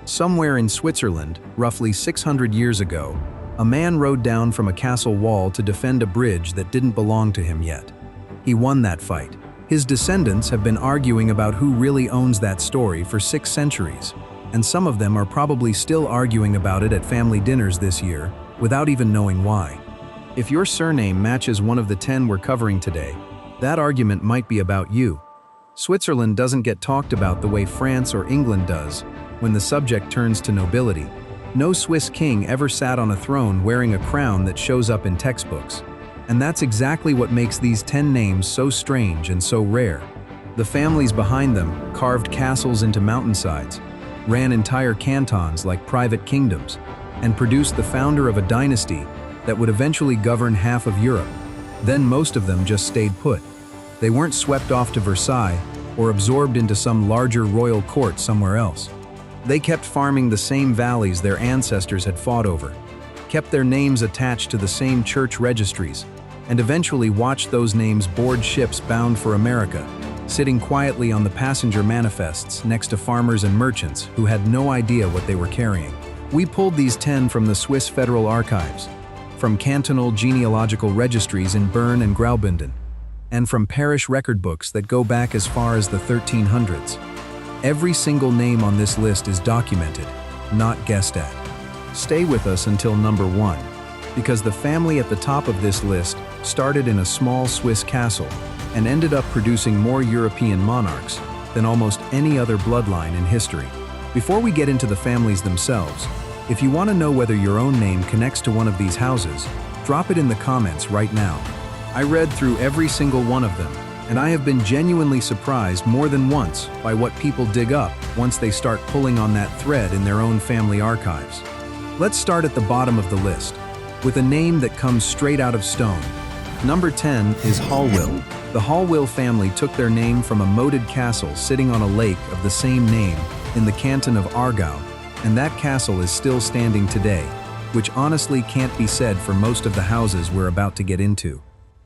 Somewhere in Switzerland, roughly 600 years ago, a man rode down from a castle wall to defend a bridge that didn't belong to him yet. He won that fight. His descendants have been arguing about who really owns that story for 6 centuries, and some of them are probably still arguing about it at family dinners this year, without even knowing why. If your surname matches one of the 10 we're covering today, that argument might be about you. Switzerland doesn't get talked about the way France or England does when the subject turns to nobility. No Swiss king ever sat on a throne wearing a crown that shows up in textbooks. And that's exactly what makes these 10 names so strange and so rare. The families behind them carved castles into mountainsides, ran entire cantons like private kingdoms, and produced the founder of a dynasty that would eventually govern half of Europe. Then most of them just stayed put. They weren't swept off to Versailles or absorbed into some larger royal court somewhere else. They kept farming the same valleys their ancestors had fought over, kept their names attached to the same church registries, and eventually watched those names board ships bound for America, sitting quietly on the passenger manifests next to farmers and merchants who had no idea what they were carrying. We pulled these 10 from the Swiss Federal Archives, from cantonal genealogical registries in Bern and Graubünden, and from parish record books that go back as far as the 1300s. Every single name on this list is documented, not guessed at. Stay with us until number 1, because the family at the top of this list started in a small Swiss castle and ended up producing more European monarchs than almost any other bloodline in history. Before we get into the families themselves, if you want to know whether your own name connects to one of these houses, drop it in the comments right now. I read through every single one of them, and I have been genuinely surprised more than once by what people dig up once they start pulling on that thread in their own family archives. Let's start at the bottom of the list, with a name that comes straight out of stone. Number 10 is Hallwyl. The Hallwyl family took their name from a moated castle sitting on a lake of the same name in the canton of Aargau, and that castle is still standing today, which honestly can't be said for most of the houses we're about to get into.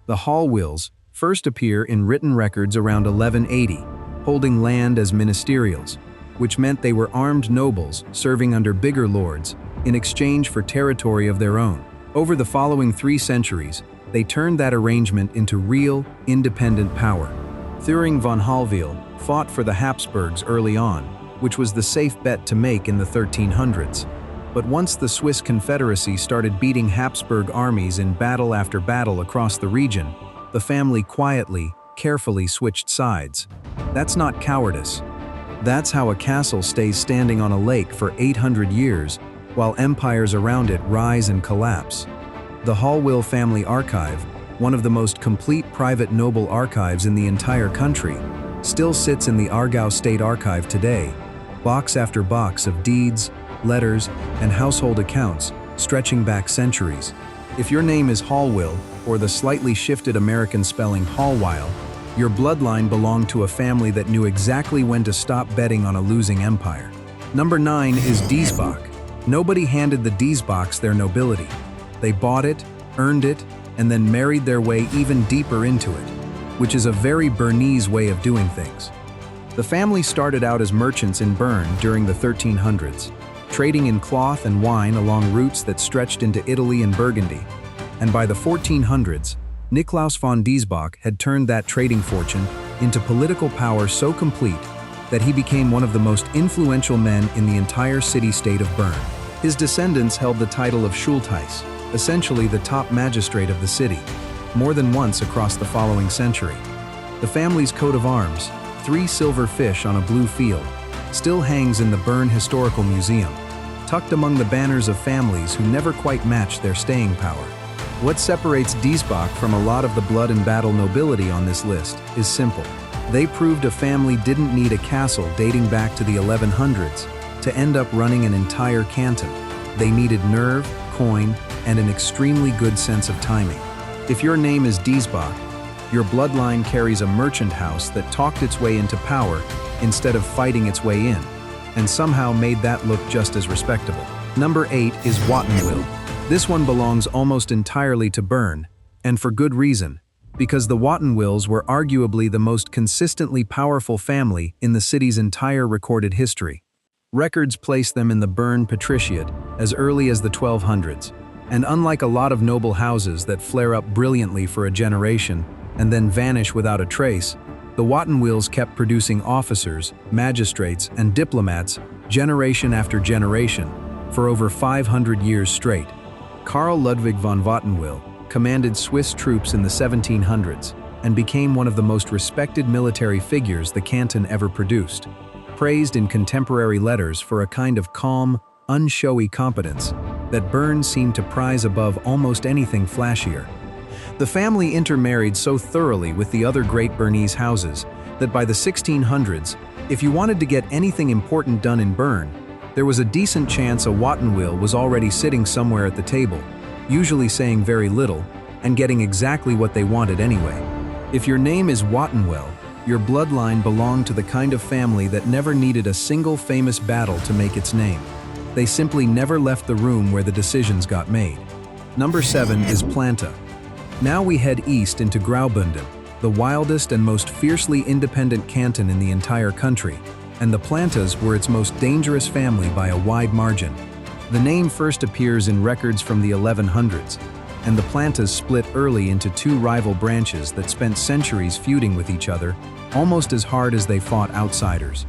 The Hallwyls first appear in written records around 1180, holding land as ministerials, which meant they were armed nobles serving under bigger lords in exchange for territory of their own. Over the following 3 centuries, they turned that arrangement into real, independent power. Thüringen von Hallwyl fought for the Habsburgs early on, which was the safe bet to make in the 1300s. But once the Swiss Confederacy started beating Habsburg armies in battle after battle across the region, the family quietly, carefully switched sides. That's not cowardice. That's how a castle stays standing on a lake for 800 years, while empires around it rise and collapse. The Hallwyl family archive, one of the most complete private noble archives in the entire country, still sits in the Aargau State Archive today, box after box of deeds, letters, and household accounts stretching back centuries. If your name is Hallwyl, or the slightly shifted American spelling Hallwyl, your bloodline belonged to a family that knew exactly when to stop betting on a losing empire. Number 9 is Diesbach. Nobody handed the Diesbachs their nobility. They bought it, earned it, and then married their way even deeper into it, which is a very Bernese way of doing things. The family started out as merchants in Bern during the 1300s, trading in cloth and wine along routes that stretched into Italy and Burgundy. And by the 1400s, Niklaus von Diesbach had turned that trading fortune into political power so complete that he became one of the most influential men in the entire city-state of Bern. His descendants held the title of Schultheiss, essentially the top magistrate of the city, more than once across the following century. The family's coat of arms, 3 silver fish on a blue field, still hangs in the Bern Historical Museum, tucked among the banners of families who never quite matched their staying power. What separates Diesbach from a lot of the blood and battle nobility on this list is simple. They proved a family didn't need a castle dating back to the 1100s to end up running an entire canton. They needed nerve, coin, and an extremely good sense of timing. If your name is Diesbach, your bloodline carries a merchant house that talked its way into power instead of fighting its way in, and somehow made that look just as respectable. Number 8 is Wattenwyl. This one belongs almost entirely to Bern, and for good reason, because the Wattenwyls were arguably the most consistently powerful family in the city's entire recorded history. Records place them in the Bern patriciate as early as the 1200s, and unlike a lot of noble houses that flare up brilliantly for a generation and then vanish without a trace, the Wattenwyls kept producing officers, magistrates, and diplomats generation after generation for over 500 years straight. Karl Ludwig von Wattenwyl commanded Swiss troops in the 1700s and became one of the most respected military figures the canton ever produced, praised in contemporary letters for a kind of calm, unshowy competence that Bern seemed to prize above almost anything flashier. The family intermarried so thoroughly with the other great Bernese houses that by the 1600s, if you wanted to get anything important done in Bern, there was a decent chance a Wattenwyl was already sitting somewhere at the table, usually saying very little, and getting exactly what they wanted anyway. If your name is Wattenwyl, your bloodline belonged to the kind of family that never needed a single famous battle to make its name. They simply never left the room where the decisions got made. Number 7 is Planta. Now we head east into Graubünden, the wildest and most fiercely independent canton in the entire country, and the Plantas were its most dangerous family by a wide margin. The name first appears in records from the 1100s, and the Plantas split early into two rival branches that spent centuries feuding with each other, almost as hard as they fought outsiders.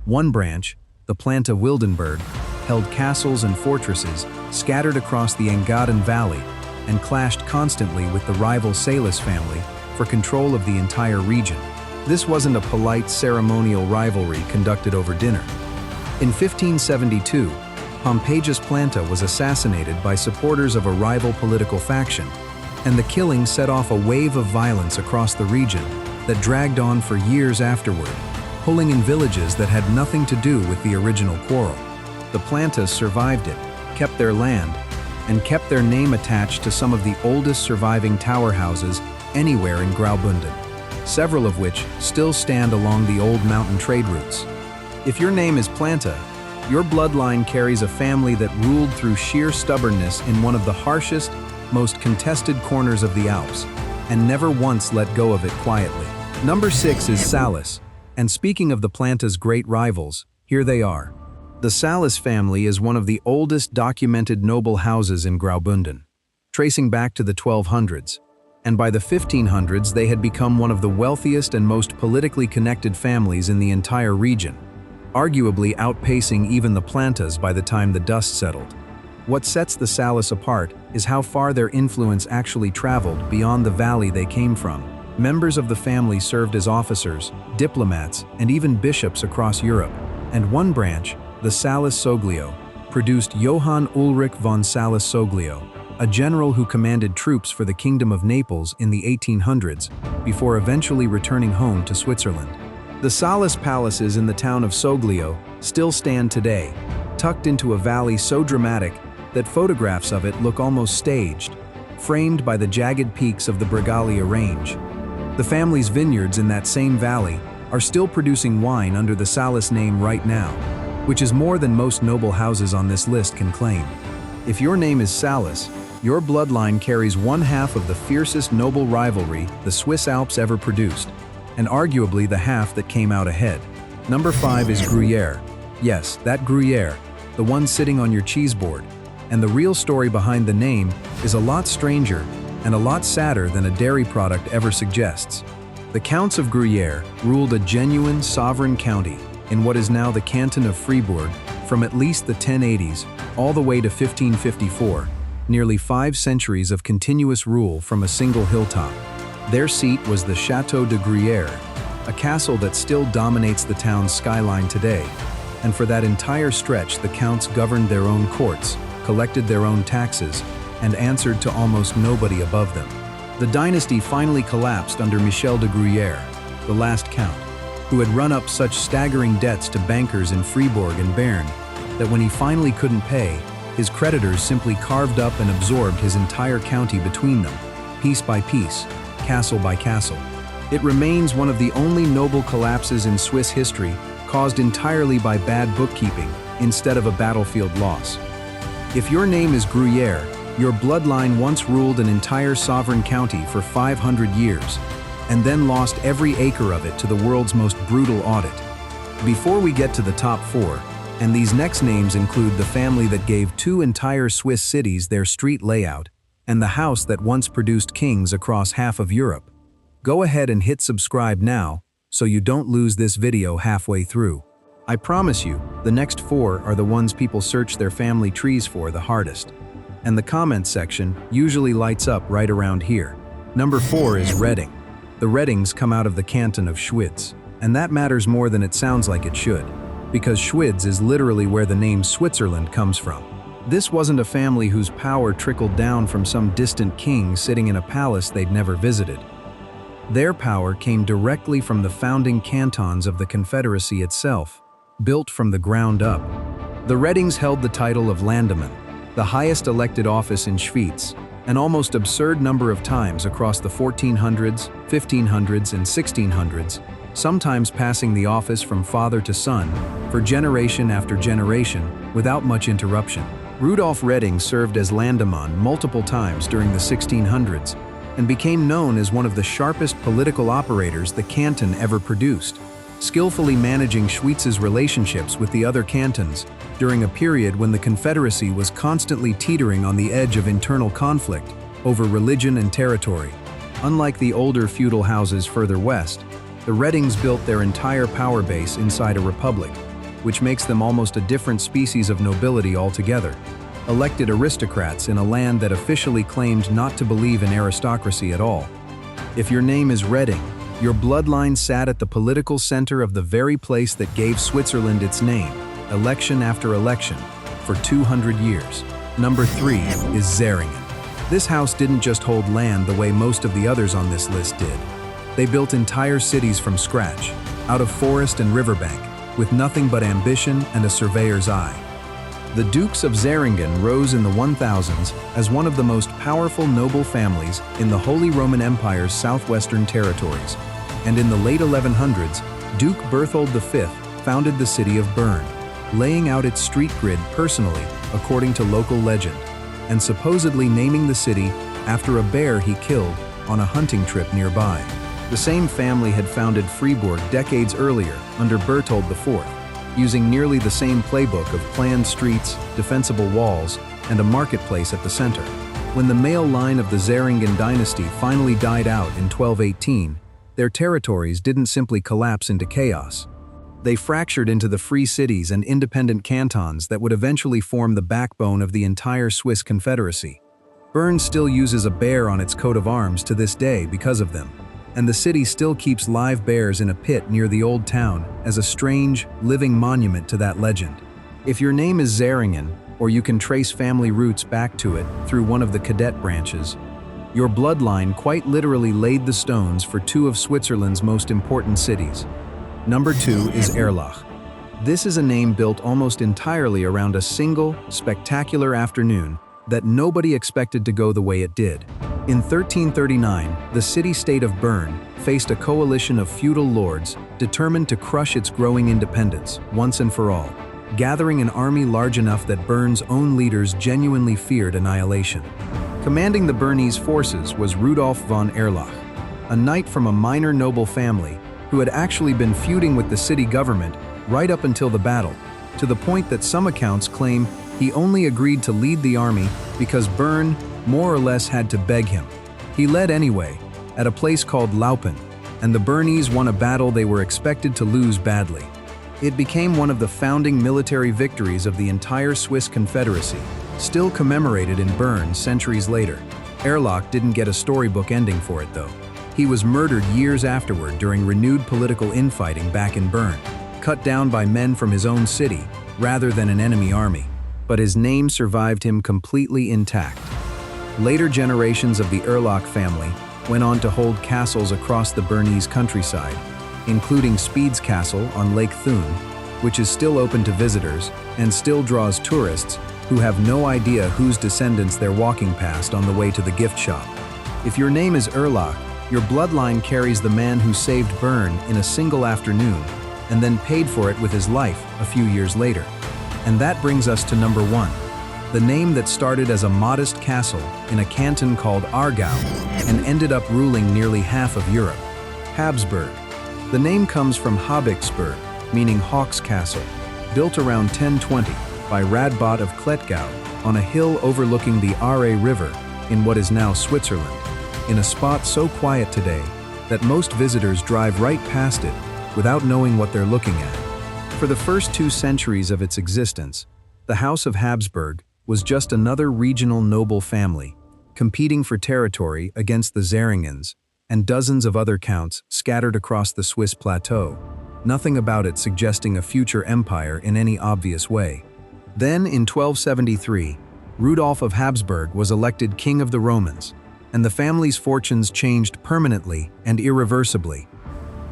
One branch, the Planta Wildenberg, held castles and fortresses scattered across the Engadin Valley and clashed constantly with the rival Salis family for control of the entire region. This wasn't a polite ceremonial rivalry conducted over dinner. In 1572, Pompagus Planta was assassinated by supporters of a rival political faction, and the killing set off a wave of violence across the region that dragged on for years afterward, pulling in villages that had nothing to do with the original quarrel. The Plantas survived it, kept their land, and kept their name attached to some of the oldest surviving tower houses anywhere in Graubünden, several of which still stand along the old mountain trade routes. If your name is Planta, your bloodline carries a family that ruled through sheer stubbornness in one of the harshest, most contested corners of the Alps, and never once let go of it quietly. Number 6 is Salis, and speaking of the Planta's great rivals, here they are. The Salis family is one of the oldest documented noble houses in Graubünden, tracing back to the 1200s, and by the 1500s they had become one of the wealthiest and most politically connected families in the entire region, arguably outpacing even the Plantas by the time the dust settled. What sets the Salis apart is how far their influence actually traveled beyond the valley they came from. Members of the family served as officers, diplomats, and even bishops across Europe, and one branch, the Salis Soglio, produced Johann Ulrich von Salis Soglio, a general who commanded troops for the Kingdom of Naples in the 1800s before eventually returning home to Switzerland. The Salis palaces in the town of Soglio still stand today, tucked into a valley so dramatic that photographs of it look almost staged, framed by the jagged peaks of the Bregalia range. The family's vineyards in that same valley are still producing wine under the Salis name right now, which is more than most noble houses on this list can claim. If your name is Salis, your bloodline carries one half of the fiercest noble rivalry the Swiss Alps ever produced, and arguably the half that came out ahead. Number 5 is Gruyère. Yes, that Gruyère, the one sitting on your cheese board. And the real story behind the name is a lot stranger and a lot sadder than a dairy product ever suggests. The Counts of Gruyère ruled a genuine sovereign county in what is now the canton of Fribourg from at least the 1080s all the way to 1554, nearly 5 centuries of continuous rule from a single hilltop. Their seat was the Château de Gruyère, a castle that still dominates the town's skyline today, and for that entire stretch the counts governed their own courts, collected their own taxes, and answered to almost nobody above them. The dynasty finally collapsed under Michel de Gruyère, the last count, who had run up such staggering debts to bankers in Fribourg and Bern that when he finally couldn't pay, his creditors simply carved up and absorbed his entire county between them, piece by piece, castle by castle. It remains one of the only noble collapses in Swiss history caused entirely by bad bookkeeping instead of a battlefield loss. If your name is Gruyère, your bloodline once ruled an entire sovereign county for 500 years, and then lost every acre of it to the world's most brutal audit. Before we get to the top 4, And these next names include the family that gave 2 entire Swiss cities their street layout, and the house that once produced kings across half of Europe. Go ahead and hit subscribe now, so you don't lose this video halfway through. I promise you, the next 4 are the ones people search their family trees for the hardest. And the comments section usually lights up right around here. Number 4 is Redding. The Reddings come out of the canton of Schwyz, and that matters more than it sounds like it should, because Schwyz is literally where the name Switzerland comes from. This wasn't a family whose power trickled down from some distant king sitting in a palace they'd never visited. Their power came directly from the founding cantons of the Confederacy itself, built from the ground up. The Reddings held the title of Landamman, the highest elected office in Schwyz, an almost absurd number of times across the 1400s, 1500s, and 1600s, sometimes passing the office from father to son, for generation after generation, without much interruption. Rudolf Redding served as Landamman multiple times during the 1600s, and became known as one of the sharpest political operators the canton ever produced, skillfully managing Schwyz's relationships with the other cantons during a period when the Confederacy was constantly teetering on the edge of internal conflict over religion and territory. Unlike the older feudal houses further west, the Reddings built their entire power base inside a republic, which makes them almost a different species of nobility altogether. Elected aristocrats in a land that officially claimed not to believe in aristocracy at all. If your name is Redding, your bloodline sat at the political center of the very place that gave Switzerland its name, election after election, for 200 years. Number 3 is Zähringen. This house didn't just hold land the way most of the others on this list did. They built entire cities from scratch, out of forest and riverbank, with nothing but ambition and a surveyor's eye. The Dukes of Zähringen rose in the 1000s as one of the most powerful noble families in the Holy Roman Empire's southwestern territories, and in the late 1100s, Duke Berthold V founded the city of Bern, laying out its street grid personally according to local legend, and supposedly naming the city after a bear he killed on a hunting trip nearby. The same family had founded Fribourg decades earlier under Berthold IV, using nearly the same playbook of planned streets, defensible walls, and a marketplace at the center. When the male line of the Zähringen dynasty finally died out in 1218, their territories didn't simply collapse into chaos. They fractured into the free cities and independent cantons that would eventually form the backbone of the entire Swiss Confederacy. Bern still uses a bear on its coat of arms to this day because of them, and the city still keeps live bears in a pit near the old town as a strange, living monument to that legend. If your name is Zähringen, or you can trace family roots back to it through one of the cadet branches, your bloodline quite literally laid the stones for 2 of Switzerland's most important cities. Number 2 is Erlach. This is a name built almost entirely around a single, spectacular afternoon that nobody expected to go the way it did. In 1339, the city-state of Bern faced a coalition of feudal lords determined to crush its growing independence once and for all, gathering an army large enough that Bern's own leaders genuinely feared annihilation. Commanding the Bernese forces was Rudolf von Erlach, a knight from a minor noble family who had actually been feuding with the city government right up until the battle, to the point that some accounts claim he only agreed to lead the army because Bern more or less had to beg him. He led anyway, at a place called Laupen, and the Bernese won a battle they were expected to lose badly. It became one of the founding military victories of the entire Swiss Confederacy, still commemorated in Bern centuries later. Erlach didn't get a storybook ending for it though. He was murdered years afterward during renewed political infighting back in Bern, cut down by men from his own city rather than an enemy army. But his name survived him completely intact. Later generations of the Erlach family went on to hold castles across the Bernese countryside, including Speed's Castle on Lake Thun, which is still open to visitors and still draws tourists who have no idea whose descendants they're walking past on the way to the gift shop. If your name is Erlach, your bloodline carries the man who saved Bern in a single afternoon and then paid for it with his life a few years later. And that brings us to number 1, the name that started as a modest castle in a canton called Aargau and ended up ruling nearly half of Europe, Habsburg. The name comes from Habsburg, meaning Hawk's Castle. built around 1020 by Radbot of Klettgau on a hill overlooking the Aare River in what is now Switzerland, in a spot so quiet today that most visitors drive right past it without knowing what they're looking at. For the first 2 centuries of its existence, the House of Habsburg was just another regional noble family, competing for territory against the Zähringens and dozens of other counts scattered across the Swiss plateau, nothing about it suggesting a future empire in any obvious way. Then, in 1273, Rudolf of Habsburg was elected King of the Romans, and the family's fortunes changed permanently and irreversibly.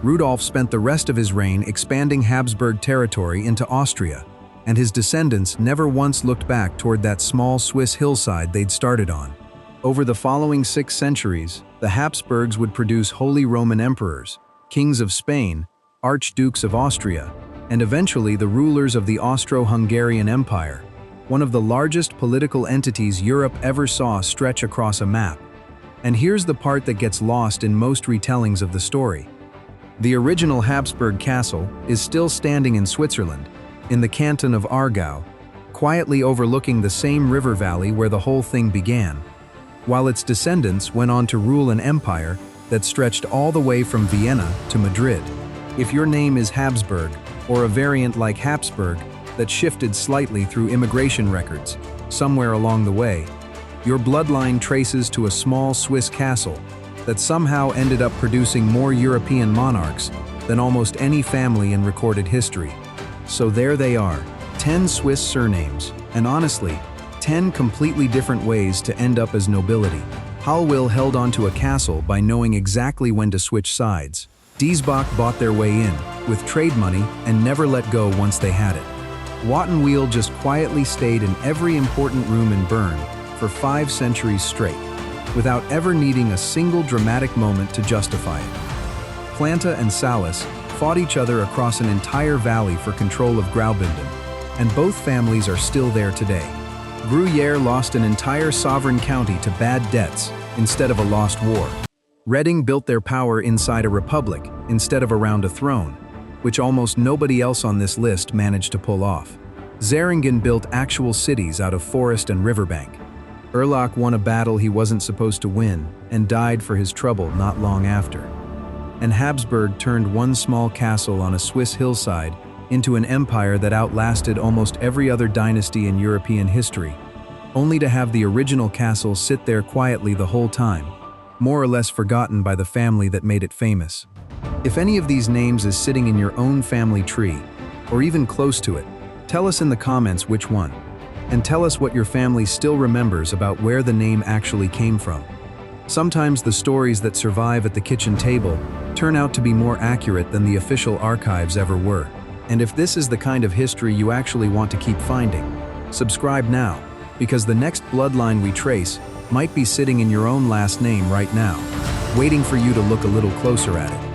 Rudolf spent the rest of his reign expanding Habsburg territory into Austria, and his descendants never once looked back toward that small Swiss hillside they'd started on. Over the following 6 centuries, the Habsburgs would produce Holy Roman Emperors, kings of Spain, archdukes of Austria, and eventually the rulers of the Austro-Hungarian Empire, one of the largest political entities Europe ever saw stretch across a map. And here's the part that gets lost in most retellings of the story. The original Habsburg castle is still standing in Switzerland, in the canton of Aargau, quietly overlooking the same river valley where the whole thing began, while its descendants went on to rule an empire that stretched all the way from Vienna to Madrid. If your name is Habsburg, or a variant like Habsburg that shifted slightly through immigration records somewhere along the way, your bloodline traces to a small Swiss castle that somehow ended up producing more European monarchs than almost any family in recorded history. So there they are, 10 Swiss surnames, and honestly, 10 completely different ways to end up as nobility. Hallwyl held onto a castle by knowing exactly when to switch sides. Diesbach bought their way in, with trade money, and never let go once they had it. Wattenwyl just quietly stayed in every important room in Bern for 5 centuries straight, without ever needing a single dramatic moment to justify it. Planta and Salis fought each other across an entire valley for control of Graubünden, and both families are still there today. Gruyère lost an entire sovereign county to bad debts instead of a lost war. Reading built their power inside a republic instead of around a throne, which almost nobody else on this list managed to pull off. Zähringen built actual cities out of forest and riverbank. Erlach won a battle he wasn't supposed to win and died for his trouble not long after. And Habsburg turned one small castle on a Swiss hillside into an empire that outlasted almost every other dynasty in European history, only to have the original castle sit there quietly the whole time, more or less forgotten by the family that made it famous. If any of these names is sitting in your own family tree, or even close to it, tell us in the comments which one. And tell us what your family still remembers about where the name actually came from. Sometimes the stories that survive at the kitchen table turn out to be more accurate than the official archives ever were. And if this is the kind of history you actually want to keep finding, subscribe now, because the next bloodline we trace might be sitting in your own last name right now, waiting for you to look a little closer at it.